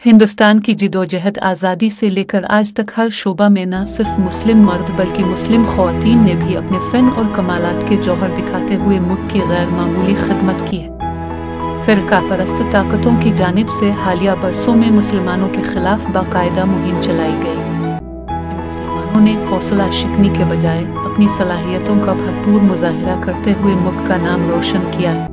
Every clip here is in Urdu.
ہندوستان کی جدوجہد آزادی سے لے کر آج تک ہر شعبہ میں نہ صرف مسلم مرد بلکہ مسلم خواتین نے بھی اپنے فن اور کمالات کے جوہر دکھاتے ہوئے ملک کی غیر معمولی خدمت کی ہے۔ فرقہ پرست طاقتوں کی جانب سے حالیہ برسوں میں مسلمانوں کے خلاف باقاعدہ مہم چلائی گئی۔ مسلمانوں نے حوصلہ شکنی کے بجائے اپنی صلاحیتوں کا بھرپور مظاہرہ کرتے ہوئے ملک کا نام روشن کیا ہے۔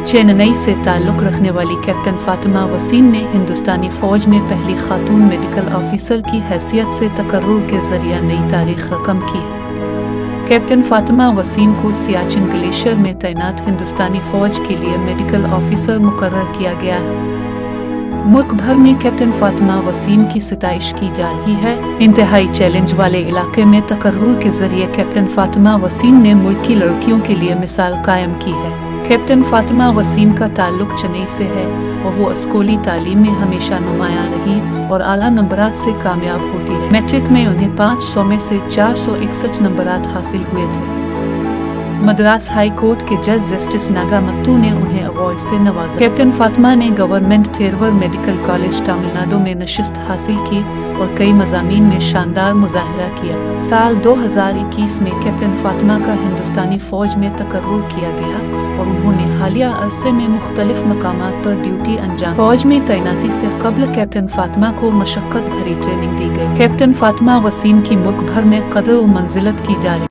چنئی سے تعلق رکھنے والی کیپٹن فاطمہ وسیم نے ہندوستانی فوج میں پہلی خاتون میڈیکل آفیسر کی حیثیت سے تقرر کے ذریعہ نئی تاریخ رقم کی ہے۔ کیپٹن فاطمہ وسیم کو سیاچن گلیشیئر میں تعینات ہندوستانی فوج کے لیے میڈیکل آفیسر مقرر کیا گیا ہے۔ ملک بھر میں کیپٹن فاطمہ وسیم کی ستائش کی جا رہی ہے۔ انتہائی چیلنج والے علاقے میں تقرر کے ذریعے کیپٹن فاطمہ وسیم نے ملک کی لڑکیوں کے لیے مثال قائم کی ہے۔ کیپٹن فاطمہ وسیم کا تعلق چنئی سے ہے اور وہ اسکولی تعلیم میں ہمیشہ نمایاں رہی اور اعلیٰ نمبرات سے کامیاب ہوتی رہی۔ میٹرک میں انہیں 500 میں سے 461 نمبرات حاصل ہوئے تھے۔ مدراس ہائی کورٹ کے جج جسٹس ناگا متو نے انہیں ایوارڈ سے نوازا۔ کیپٹن فاطمہ نے government Thiruvarur medical college Tamil Nadu میں نشست حاصل کی اور کئی مضامین میں شاندار مظاہرہ کیا۔ سال 2021 میں کیپٹن فاطمہ کا ہندوستانی فوج میں تقرر کیا گیا اور انہوں نے حالیہ عرصے میں مختلف مقامات پر ڈیوٹی انجام۔ فوج میں تعیناتی سے قبل کیپٹن فاطمہ کو مشقت بھری ٹریننگ دی گئی۔ کیپٹن فاطمہ وسیم کی ملک بھر میں قدر و منزلت کی جا رہی